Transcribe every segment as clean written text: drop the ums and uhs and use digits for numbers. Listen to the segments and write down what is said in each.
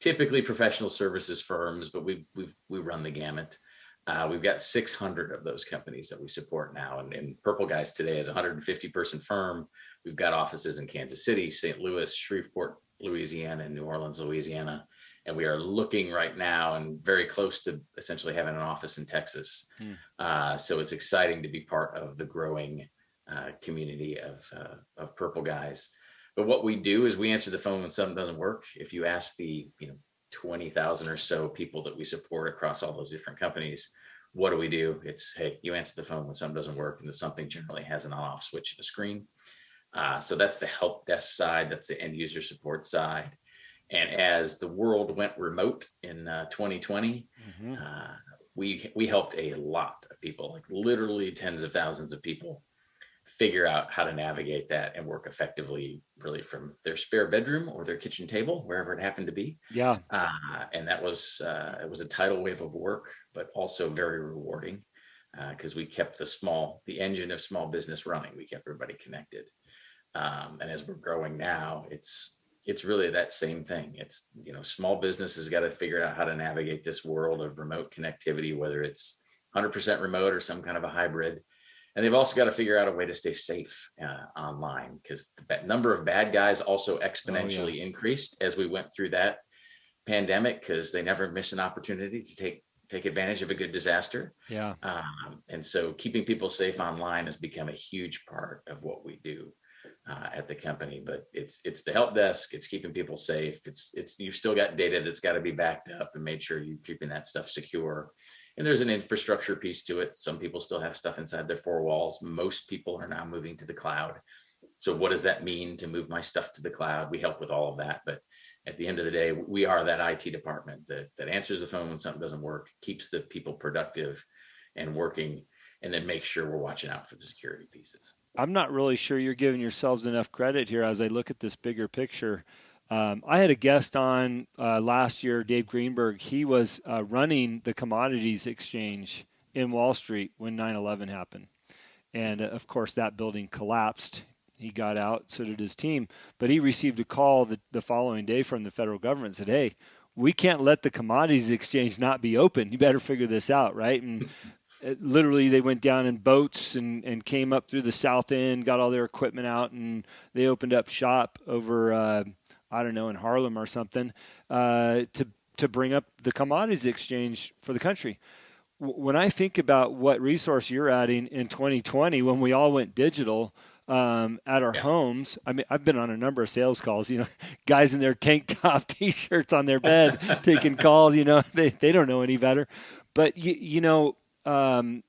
typically professional services firms, but we run the gamut. We've got 600 of those companies that we support now, and Purple Guys today is a 150-person firm. We've got offices in Kansas City, St. Louis, Shreveport, Louisiana, and New Orleans, Louisiana. And we are looking right now and very close to essentially having an office in Texas. So it's exciting to be part of the growing community of Purple Guys. But what we do is we answer the phone when something doesn't work. If you ask the 20,000 or so people that we support across all those different companies, what do? It's, hey, you answer the phone when something doesn't work, and something generally has an on-off switch in the screen. So that's the help desk side. That's the end user support side. And as the world went remote in 2020, we helped a lot of people, like literally tens of thousands of people, figure out how to navigate that and work effectively, really from their spare bedroom or their kitchen table, wherever it happened to be. Yeah. And that was it was a tidal wave of work, but also very rewarding because we kept the engine of small business running. We kept everybody connected. And as we're growing now, it's really that same thing. It's, small business has got to figure out how to navigate this world of remote connectivity, whether it's 100% remote or some kind of a hybrid. And they've also got to figure out a way to stay safe online, because the number of bad guys also exponentially increased as we went through that pandemic, because they never miss an opportunity to take advantage of a good disaster. Yeah. And so keeping people safe online has become a huge part of what we do at the company. But it's the help desk, it's keeping people safe. It's you've still got data that's got to be backed up and made sure you're keeping that stuff secure. And there's an infrastructure piece to it. Some people still have stuff inside their four walls. Most people are now moving to the cloud. So what does that mean to move my stuff to the cloud? We help with all of that. But at the end of the day, we are that IT department that answers the phone when something doesn't work, keeps the people productive and working, and then make sure we're watching out for the security pieces. I'm not really sure you're giving yourselves enough credit here as I look at this bigger picture. I had a guest on last year, Dave Greenberg. He was running the commodities exchange in Wall Street when 9/11 happened. And of course, that building collapsed. He got out, so did his team. But he received a call the following day from the federal government, said, hey, we can't let the commodities exchange not be open. You better figure this out, right? And literally they went down in boats and came up through the south end, got all their equipment out, and they opened up shop over, I don't know, in Harlem or something, to bring up the commodities exchange for the country. When I think about what resource you're adding in 2020, when we all went digital at our homes, I mean, I've been on a number of sales calls, guys in their tank top T-shirts on their bed taking calls, they don't know any better. But,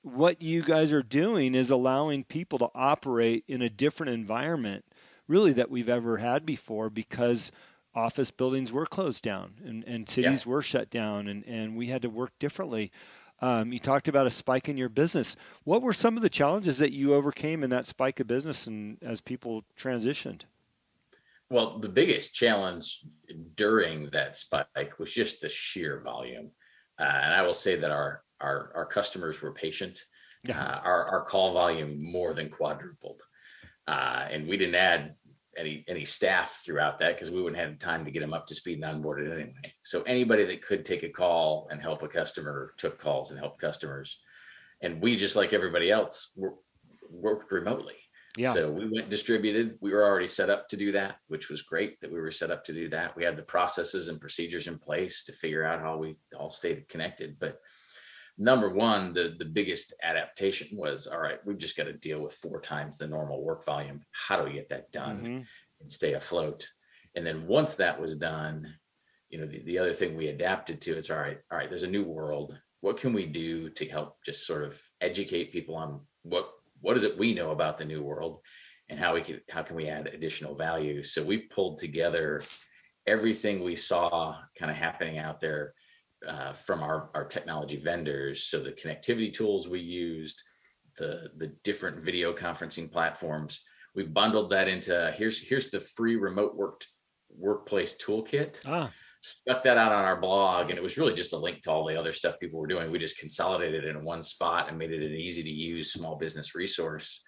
what you guys are doing is allowing people to operate in a different environment, really, that we've ever had before, because office buildings were closed down and cities were shut down, and we had to work differently. You talked about a spike in your business. What were some of the challenges that you overcame in that spike of business and as people transitioned? Well, the biggest challenge during that spike was just the sheer volume. And I will say that our customers were patient. Our call volume more than quadrupled. And we didn't add any staff throughout that because we wouldn't have time to get them up to speed and onboarded anyway. So anybody that could take a call and help a customer took calls and helped customers. And we, just like everybody else, worked remotely. Yeah. So we went distributed. We were already set up to do that, which was great that we were set up to do that. We had the processes and procedures in place to figure out how we all stayed connected. But number one, the biggest adaptation was, all right, we've just got to deal with 4 times the normal work volume. How do we get that done and stay afloat? And then once that was done, the other thing we adapted to, it's all right, there's a new world. What can we do to help just sort of educate people on what is it we know about the new world and how can we add additional value? So we pulled together everything we saw kind of happening out there from our technology vendors. So the connectivity tools we used, the different video conferencing platforms, we bundled that into here's the free remote workplace toolkit. Stuck that out on our blog, and it was really just a link to all the other stuff people were doing. We just consolidated it in one spot and made it an easy to use small business resource,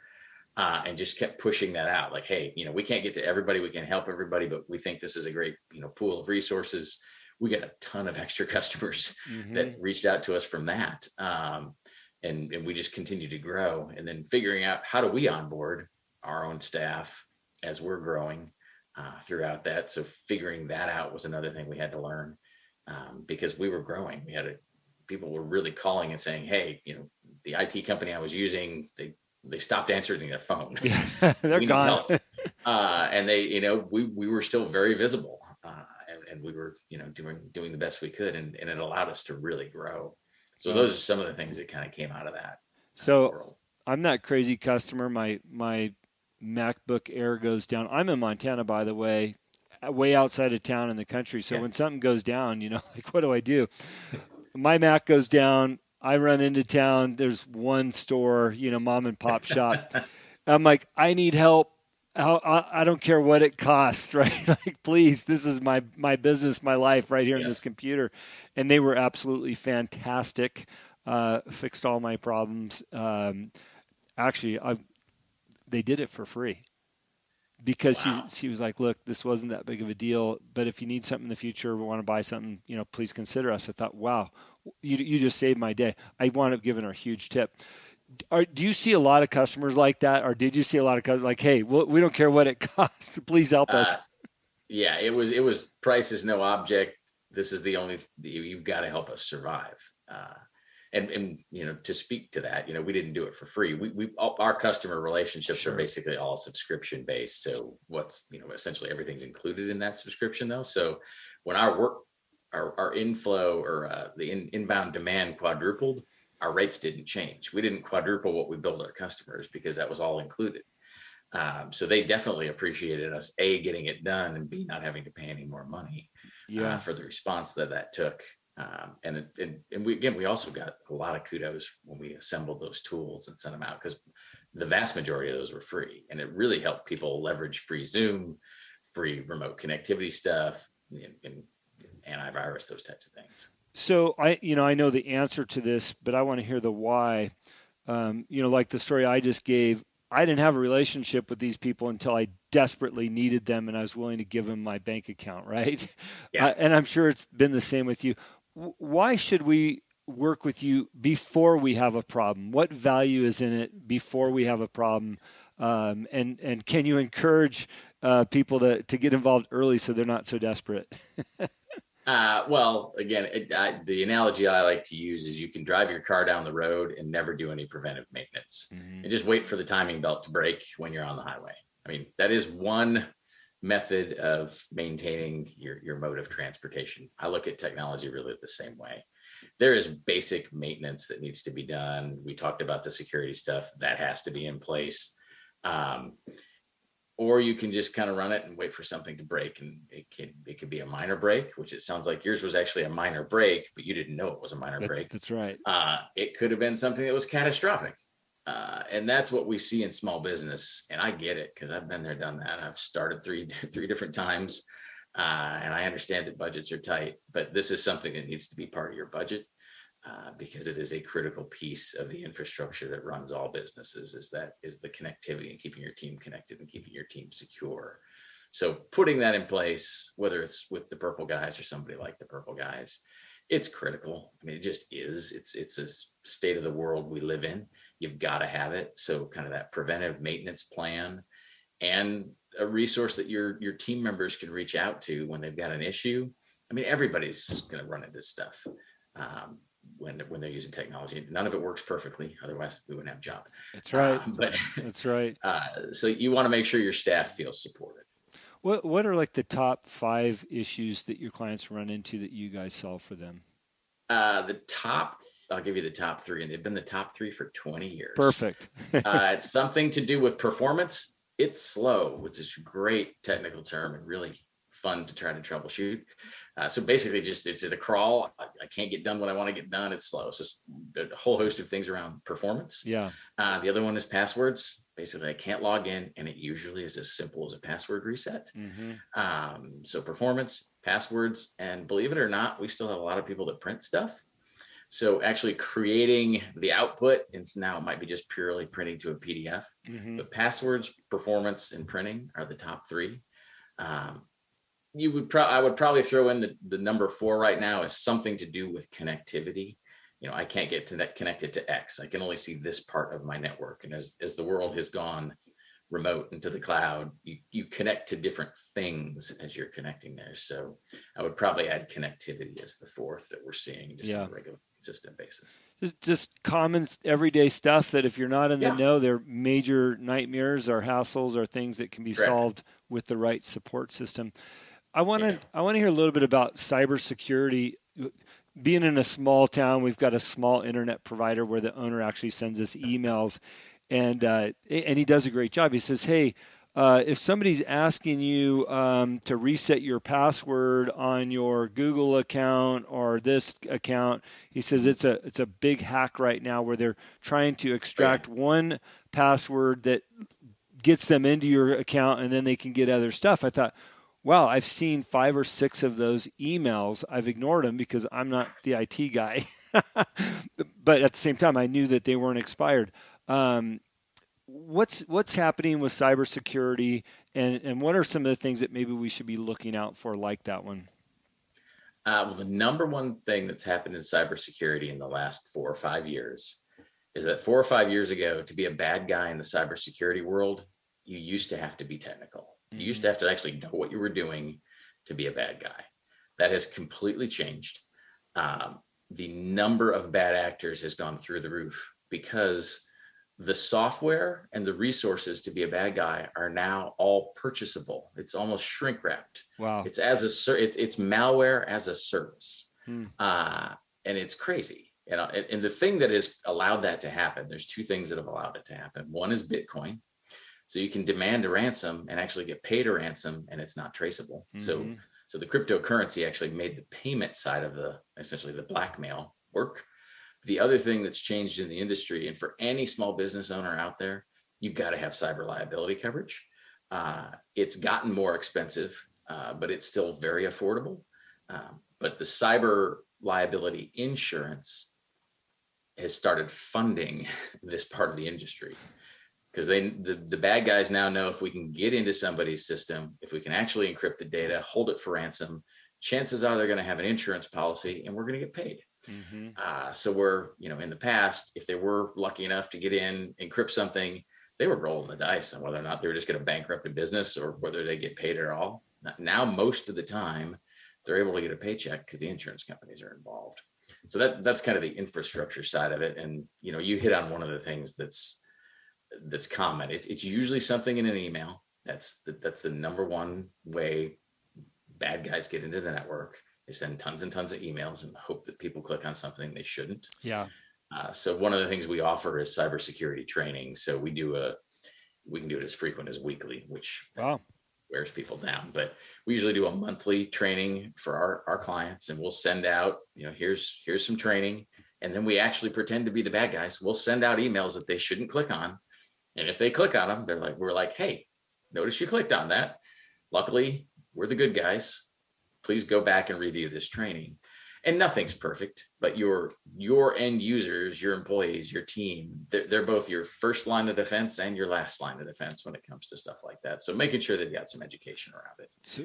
and just kept pushing that out. Like, hey, we can't get to everybody, we can't help everybody, but we think this is a great pool of resources. we got a ton of extra customers Mm-hmm. that reached out to us from that. And we just continue to grow, and then figuring out how do we onboard our own staff as we're growing throughout that. So figuring that out was another thing we had to learn, because we were growing. People were really calling and saying, hey, the IT company I was using, they stopped answering their phone. Yeah, they're We need gone. help. And we were still very visible, and we were, doing the best we could, and it allowed us to really grow. So those are some of the things that kind of came out of that So world. I'm that crazy customer. My MacBook Air goes down. I'm in Montana, by the way, way outside of town in the country. So when something goes down, like, what do? My Mac goes down. I run into town. There's one store, mom and pop shop. I'm like, I need help. I don't care what it costs, right? Like, please, this is my business, my life right here in this computer. And they were absolutely fantastic. Fixed all my problems. Actually, they did it for free because she was like, look, this wasn't that big of a deal, but if you need something in the future, we want to buy something, please consider us. I thought, wow, you just saved my day. I wound up giving her a huge tip. Do you see a lot of customers like that, or did you see a lot of customers like, hey, we don't care what it costs, please help us? Yeah, it was price is no object. This is the only, you've got to help us survive. And to speak to that, we didn't do it for free. Our customer relationships are basically all subscription based. So what's, essentially everything's included in that subscription though. So when our inflow or the inbound demand quadrupled, our rates didn't change. We didn't quadruple what we billed our customers because that was all included. So they definitely appreciated us, A, getting it done, and B, not having to pay any more money for the response that took. And we also got a lot of kudos when we assembled those tools and sent them out, because the vast majority of those were free, and it really helped people leverage free Zoom, free remote connectivity stuff, and antivirus, those types of things. So I know the answer to this, but I want to hear the why. Like the story I just gave, I didn't have a relationship with these people until I desperately needed them, and I was willing to give them my bank account, right? Yeah. And I'm sure it's been the same with you. Why should we work with you before we have a problem? What value is in it before we have a problem? And can you encourage people to get involved early so they're not so desperate? Well, again, the analogy I like to use is you can drive your car down the road and never do any preventive maintenance, and just wait for the timing belt to break when you're on the highway. I mean, that is one method of maintaining your mode of transportation. I look at technology really the same way. There is basic maintenance that needs to be done. We talked about the security stuff that has to be in place. Or you can just kind of run it and wait for something to break, and it could be a minor break, which it sounds like yours was actually a minor break, but you didn't know it was a minor break. That's right. It could have been something that was catastrophic, and that's what we see in small business. And I get it, because I've been there, done that. I've started three different times, and I understand that budgets are tight, but this is something that needs to be part of your budget. Because it is a critical piece of the infrastructure that runs all businesses, is the connectivity and keeping your team connected and keeping your team secure. So putting that in place, whether it's with the Purple Guys or somebody like the Purple Guys, it's critical. I mean, it just is. It's a state of the world we live in. You've got to have it. So kind of that preventive maintenance plan, and a resource that your team members can reach out to when they've got an issue. I mean, everybody's going to run into stuff. When they're using technology, none of it works perfectly. Otherwise, we wouldn't have a job. That's right. That's right. So you want to make sure your staff feels supported. What are like the top 5 issues that your clients run into that you guys solve for them? I'll give you the top 3, and they've been the top 3 for 20 years. Perfect. It's something to do with performance. It's slow, which is a great technical term and really fun to try to troubleshoot. So basically, it's a crawl. I can't get done what I want to get done. It's slow. It's just a whole host of things around performance. Yeah. The other one is passwords. Basically, I can't log in, and it usually is as simple as a password reset. So performance, passwords, and believe it or not, we still have a lot of people that print stuff. So actually creating the output, and now it might be just purely printing to a PDF, but passwords, performance, and printing are the top 3. I would probably throw in the number 4 right now is something to do with connectivity. I can't get to that connected to X. I can only see this part of my network. And as the world has gone remote into the cloud, you connect to different things as you're connecting there. So I would probably add connectivity as the 4th that we're seeing just on a regular, consistent basis. Just common everyday stuff that if you're not in the Yeah, know, they're major nightmares or hassles or things that can be correct. solved with the right support system. I want Yeah. to hear a little bit about cybersecurity. Being in a small town, we've got a small internet provider where the owner actually sends us emails, and he does a great job. He says, "Hey, if somebody's asking you to reset your password on your Google account or this account," he says it's a big hack right now where they're trying to extract one password that gets them into your account, and then they can get other stuff. I thought, wow, I've seen 5 or 6 of those emails. I've ignored them because I'm not the IT guy. But at the same time, I knew that they weren't expired. Um, what's happening with cybersecurity, and what are some of the things that maybe we should be looking out for, like that one? Well, the number one thing that's happened in cybersecurity in the last 4 or 5 years is that 4 or 5 years ago, to be a bad guy in the cybersecurity world, you used to have to be technical. You used to have to actually know what you were doing to be a bad guy. That has completely changed. The number of bad actors has gone through the roof because the software and the resources to be a bad guy are now all purchasable. It's almost shrink wrapped. Wow. It's it's malware as a service, Hmm. and it's crazy. And the thing that has allowed that to happen, there's 2 things that have allowed it to happen. One is Bitcoin. So you can demand a ransom and actually get paid a ransom, and it's not traceable. Mm-hmm. So the cryptocurrency actually made the payment side of essentially the blackmail work. The other thing that's changed in the industry, and for any small business owner out there, you've got to have cyber liability coverage. It's gotten more expensive, but it's still very affordable. But the cyber liability insurance has started funding this part of the industry, because the bad guys now know if we can get into somebody's system, if we can actually encrypt the data, hold it for ransom, chances are they're going to have an insurance policy and we're going to get paid. Mm-hmm. So we're, in the past, if they were lucky enough to get in, encrypt something, they were rolling the dice on whether or not they were just going to bankrupt a business or whether they get paid at all. Now, most of the time, they're able to get a paycheck because the insurance companies are involved. So that's kind of the infrastructure side of it. And, you hit on one of the things that's common. It's usually something in an email. That's the number one way bad guys get into the network. They send tons and tons of emails and hope that people click on something they shouldn't. Yeah. So one of the things we offer is cybersecurity training. So we can do it as frequent as weekly, which wears people down. But we usually do a monthly training for our clients, and we'll send out, here's some training. And then we actually pretend to be the bad guys. We'll send out emails that they shouldn't click on. And if they click on them, we're like, hey, notice you clicked on that. Luckily, we're the good guys. Please go back and review this training. And nothing's perfect, but your end users, your employees, your team, they're both your first line of defense and your last line of defense when it comes to stuff like that. So making sure they've got some education around it. It's a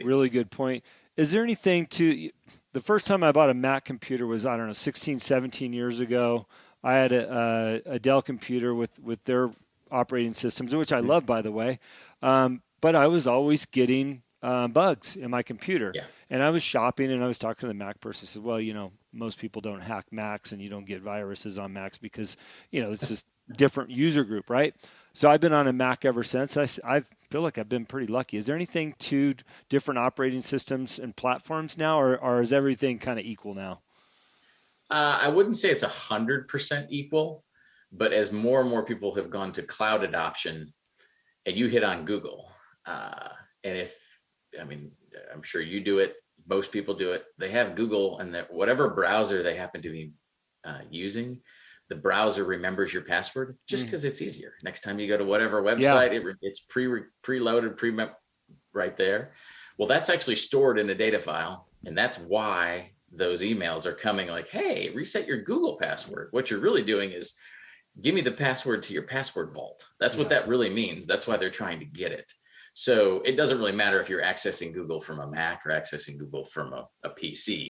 really good point. Is there anything the first time I bought a Mac computer was, I don't know, 16, 17 years ago. I had a Dell computer with their operating systems, which I love, by the way. But I was always getting bugs in my computer. Yeah. And I was shopping and I was talking to the Mac person. I said, well, most people don't hack Macs and you don't get viruses on Macs because, it's just different user group, right? So I've been on a Mac ever since. I feel like I've been pretty lucky. Is there anything to different operating systems and platforms now, or is everything kind of equal now? I wouldn't say it's 100% equal, but as more and more people have gone to cloud adoption, and you hit on Google, and I'm sure you do it, most people do it. They have Google, and that whatever browser they happen to be using, the browser remembers your password just because it's easier. Next time you go to whatever website, it's preloaded, right there. Well, that's actually stored in a data file, and that's why those emails are coming like, hey, reset your Google password. What you're really doing is give me the password to your password vault. That's what that really means. That's why they're trying to get it. So it doesn't really matter if you're accessing Google from a Mac or accessing Google from a PC.